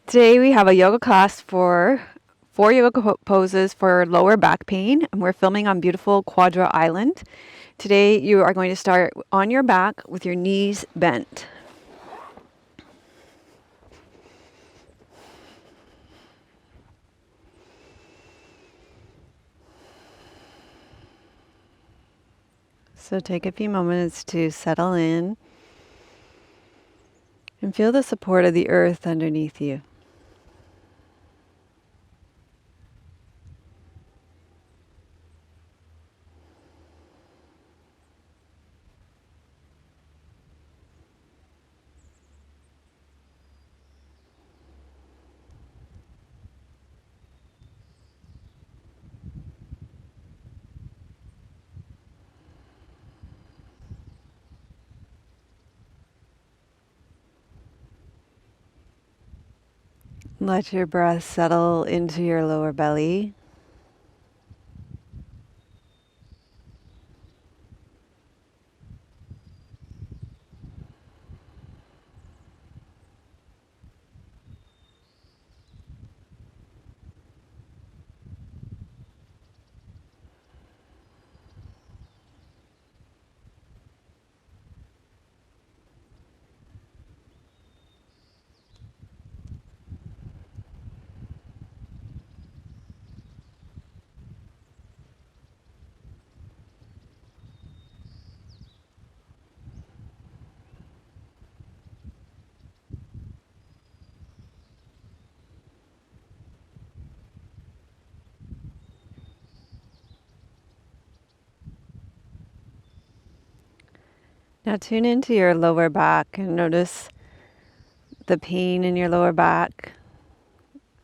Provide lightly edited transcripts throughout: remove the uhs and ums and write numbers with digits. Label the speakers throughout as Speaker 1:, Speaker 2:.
Speaker 1: Today we have a yoga class for 4 yoga poses for lower back pain, and we're filming on beautiful Quadra Island. Today you are going to start on your back with your knees bent. So take a few moments to settle in and feel the support of the earth underneath you. Let your breath settle into your lower belly. Now tune into your lower back and notice the pain in your lower back,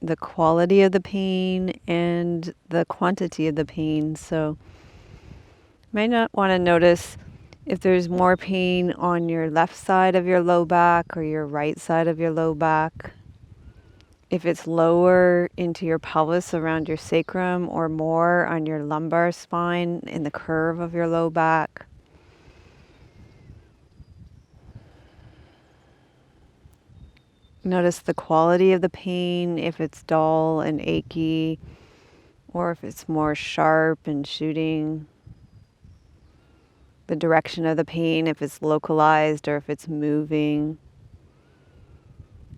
Speaker 1: the quality of the pain and the quantity of the pain. So you might not want to notice if there's more pain on your left side of your low back or your right side of your low back. If it's lower into your pelvis around your sacrum or more on your lumbar spine in the curve of your low back. Notice the quality of the pain, if it's dull and achy, or if it's more sharp and shooting. The direction of the pain, if it's localized or if it's moving.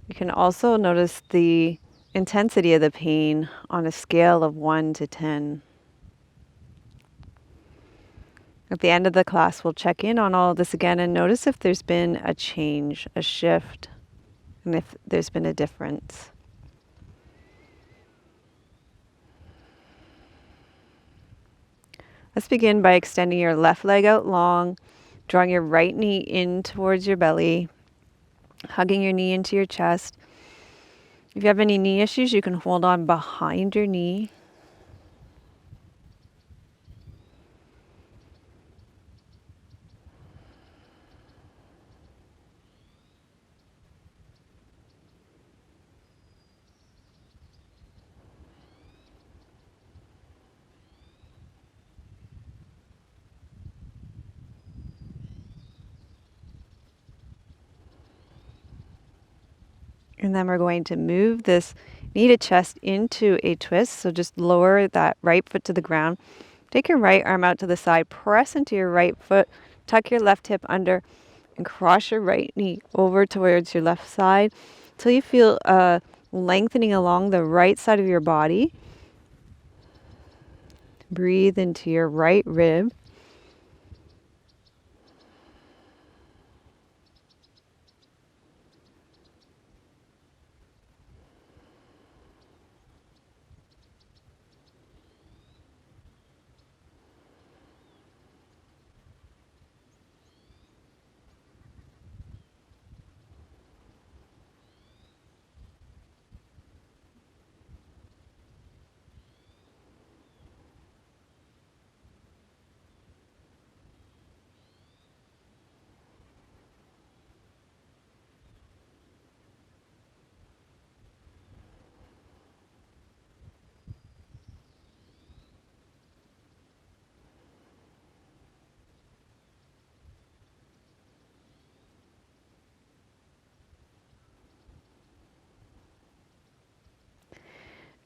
Speaker 1: You can also notice the intensity of the pain on a scale of 1 to 10. At the end of the class, we'll check in on all of this again and notice if there's been a change, a shift, and if there's been a difference. Let's begin by extending your left leg out long, drawing your right knee in towards your belly, hugging your knee into your chest. If you have any knee issues, you can hold on behind your knee. And then we're going to move this knee to chest into a twist. So just lower that right foot to the ground. Take your right arm out to the side, press into your right foot, tuck your left hip under, and cross your right knee over towards your left side until you feel a lengthening along the right side of your body. Breathe into your right rib.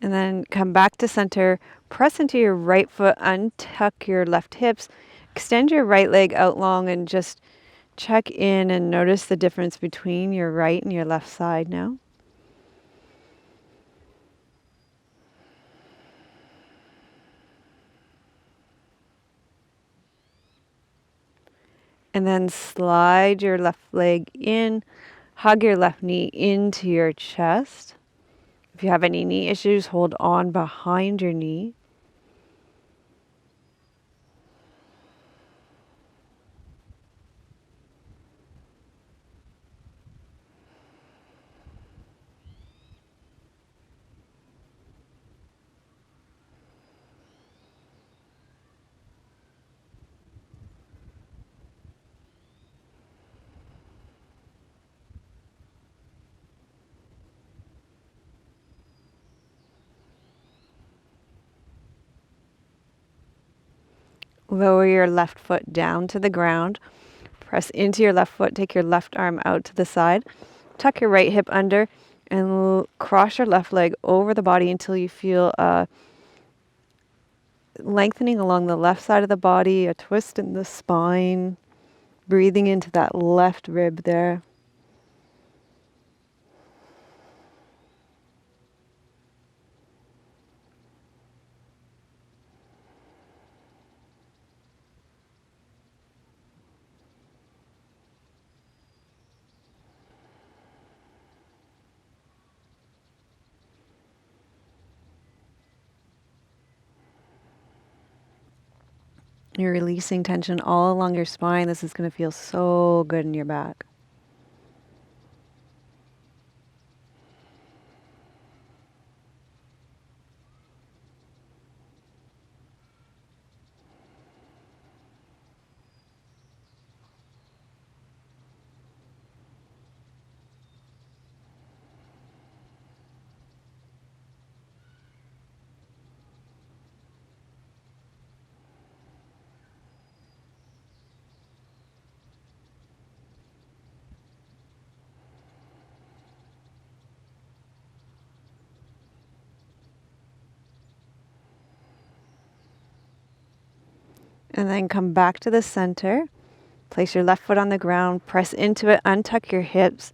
Speaker 1: And then come back to center. Press into your right foot, untuck your left hips, extend your right leg out long, and just check in and notice the difference between your right and your left side now. And then slide your left leg in, hug your left knee into your chest. If you have any knee issues, hold on behind your knee. Lower your left foot down to the ground. Press into your left foot. Take your left arm out to the side. Tuck your right hip under and cross your left leg over the body until you feel a lengthening along the left side of the body, a twist in the spine, breathing into that left rib there. You're releasing tension all along your spine. This is going to feel so good in your back. And then come back to the center. Place your left foot on the ground. Press into it. Untuck your hips.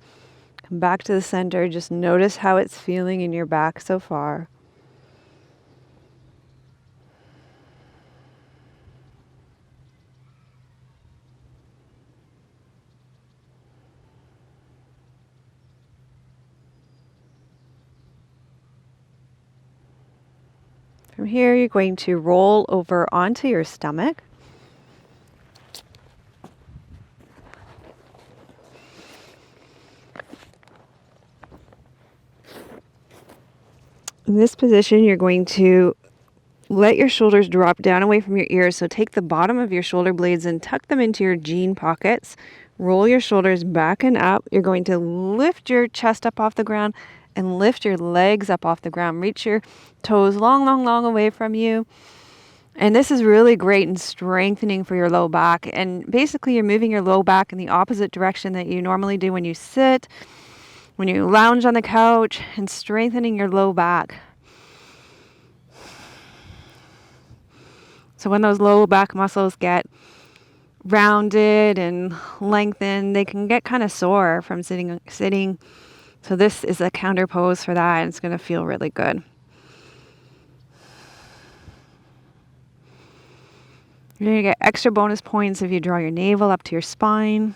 Speaker 1: Come back to the center. Just notice how it's feeling in your back so far. From here, you're going to roll over onto your stomach. In this position, you're going to let your shoulders drop down away from your ears. So take the bottom of your shoulder blades and tuck them into your jean pockets. Roll your shoulders back and up. You're going to lift your chest up off the ground and lift your legs up off the ground. Reach your toes long, long, long away from you. And this is really great in strengthening for your low back. And basically, you're moving your low back in the opposite direction that you normally do when you sit, when you lounge on the couch, and strengthening your low back. So when those low back muscles get rounded and lengthened, they can get kind of sore from sitting. So this is a counter pose for that, and it's going to feel really good. You're going to get extra bonus points if you draw your navel up to your spine.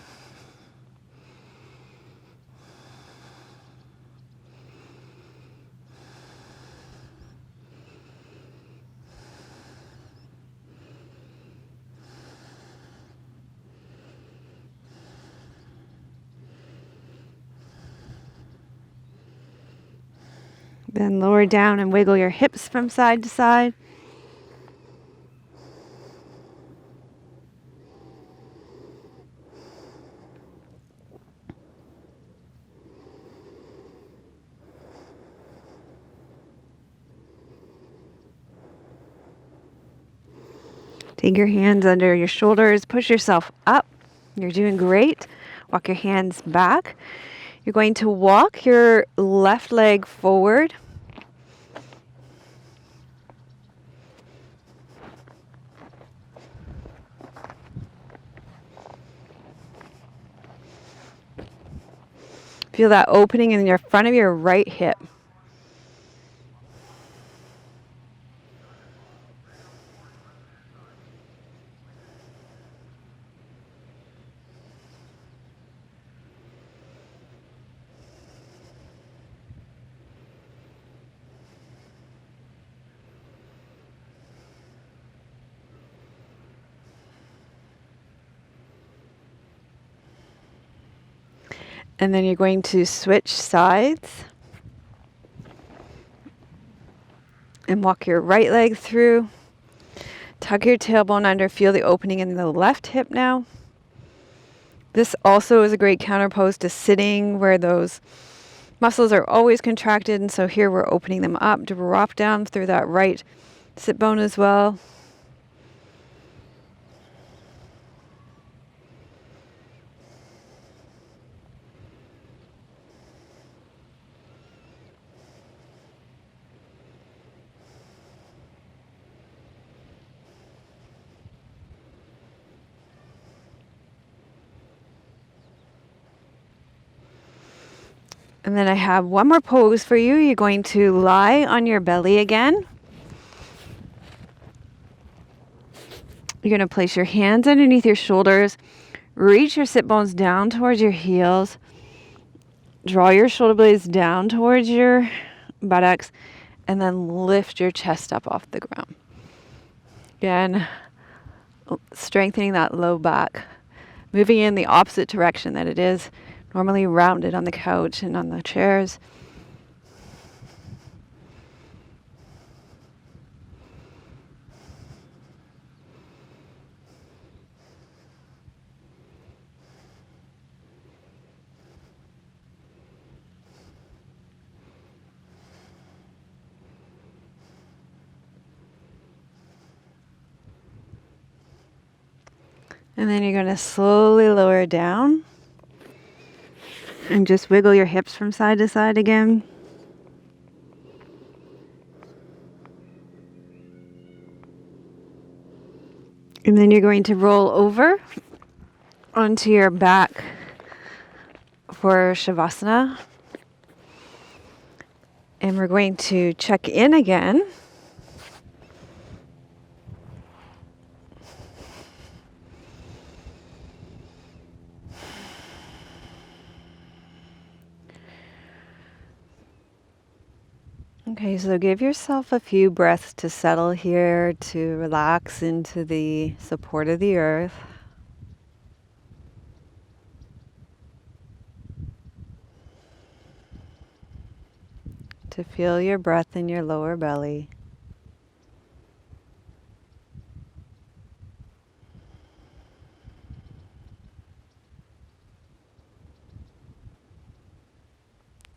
Speaker 1: Then lower down and wiggle your hips from side to side. Take your hands under your shoulders, push yourself up. You're doing great. Walk your hands back. You're going to walk your left leg forward. Feel that opening in your front of your right hip. And then you're going to switch sides and walk your right leg through. Tuck your tailbone under. Feel the opening in the left hip now. This also is a great counter pose to sitting, where those muscles are always contracted. And so here we're opening them up. Drop down through that right sit bone as well. And then I have one more pose for you. You're going to lie on your belly again. You're going to place your hands underneath your shoulders. Reach your sit bones down towards your heels. Draw your shoulder blades down towards your buttocks. And then lift your chest up off the ground. Again, strengthening that low back. Moving in the opposite direction that it is normally rounded on the couch and on the chairs. And then you're going to slowly lower down and just wiggle your hips from side to side again. And then you're going to roll over onto your back for Shavasana. And we're going to check in again. Okay, so give yourself a few breaths to settle here, to relax into the support of the earth. To feel your breath in your lower belly.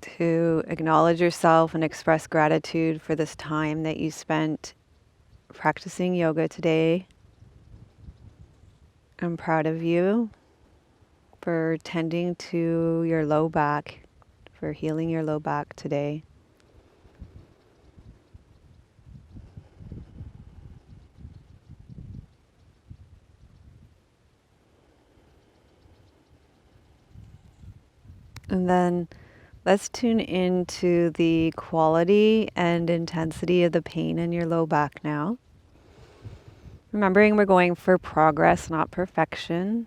Speaker 1: To acknowledge yourself and express gratitude for this time that you spent practicing yoga today. I'm proud of you for tending to your low back, for healing your low back today. And then let's tune into the quality and intensity of the pain in your low back now. Remembering we're going for progress, not perfection.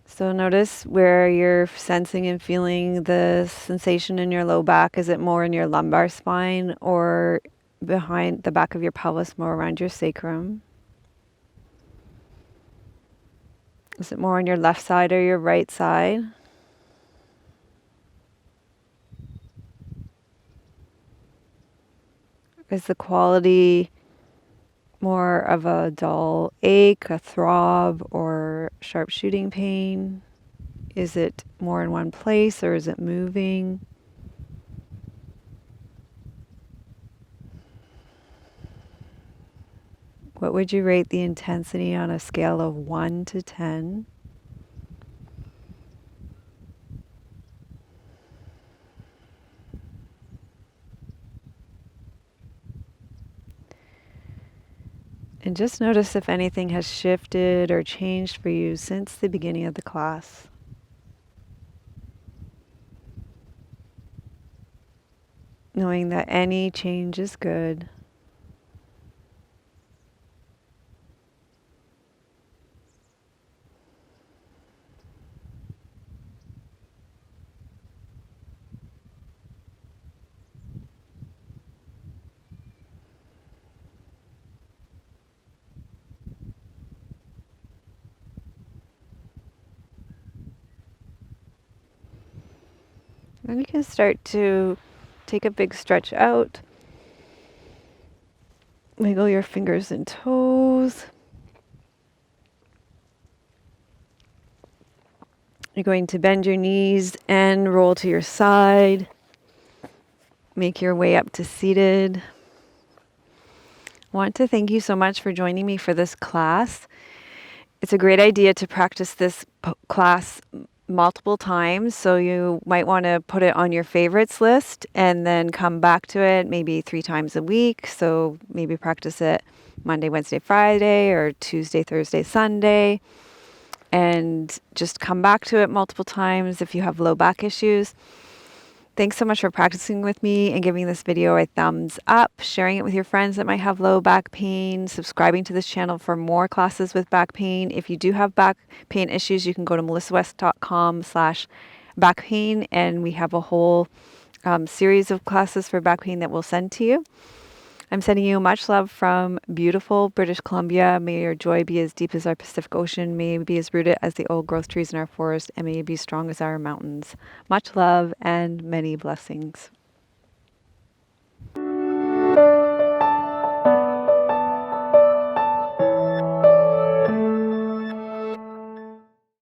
Speaker 1: So notice where you're sensing and feeling the sensation in your low back. Is it more in your lumbar spine or behind the back of your pelvis, more around your sacrum? Is it more on your left side or your right side? Is the quality more of a dull ache, a throb, or sharp shooting pain? Is it more in one place or is it moving? What would you rate the intensity on a scale of 1 to 10? And just notice if anything has shifted or changed for you since the beginning of the class. Knowing that any change is good. Then you can start to take a big stretch out. Wiggle your fingers and toes. You're going to bend your knees and roll to your side. Make your way up to seated. I want to thank you so much for joining me for this class. It's a great idea to practice this class multiple times, so you might want to put it on your favorites list and then come back to it maybe 3 times a week. So maybe practice it Monday, Wednesday, Friday, or Tuesday, Thursday, Sunday, and just come back to it multiple times if you have low back issues. Thanks so much for practicing with me and giving this video a thumbs up, sharing it with your friends that might have low back pain, subscribing to this channel for more classes with back pain. If you do have back pain issues, you can go to melissawest.com/back pain, and we have a whole series of classes for back pain that we'll send to you. I'm sending you much love from beautiful British Columbia. May your joy be as deep as our Pacific Ocean. May you be as rooted as the old growth trees in our forest. And may you be strong as our mountains. Much love and many blessings.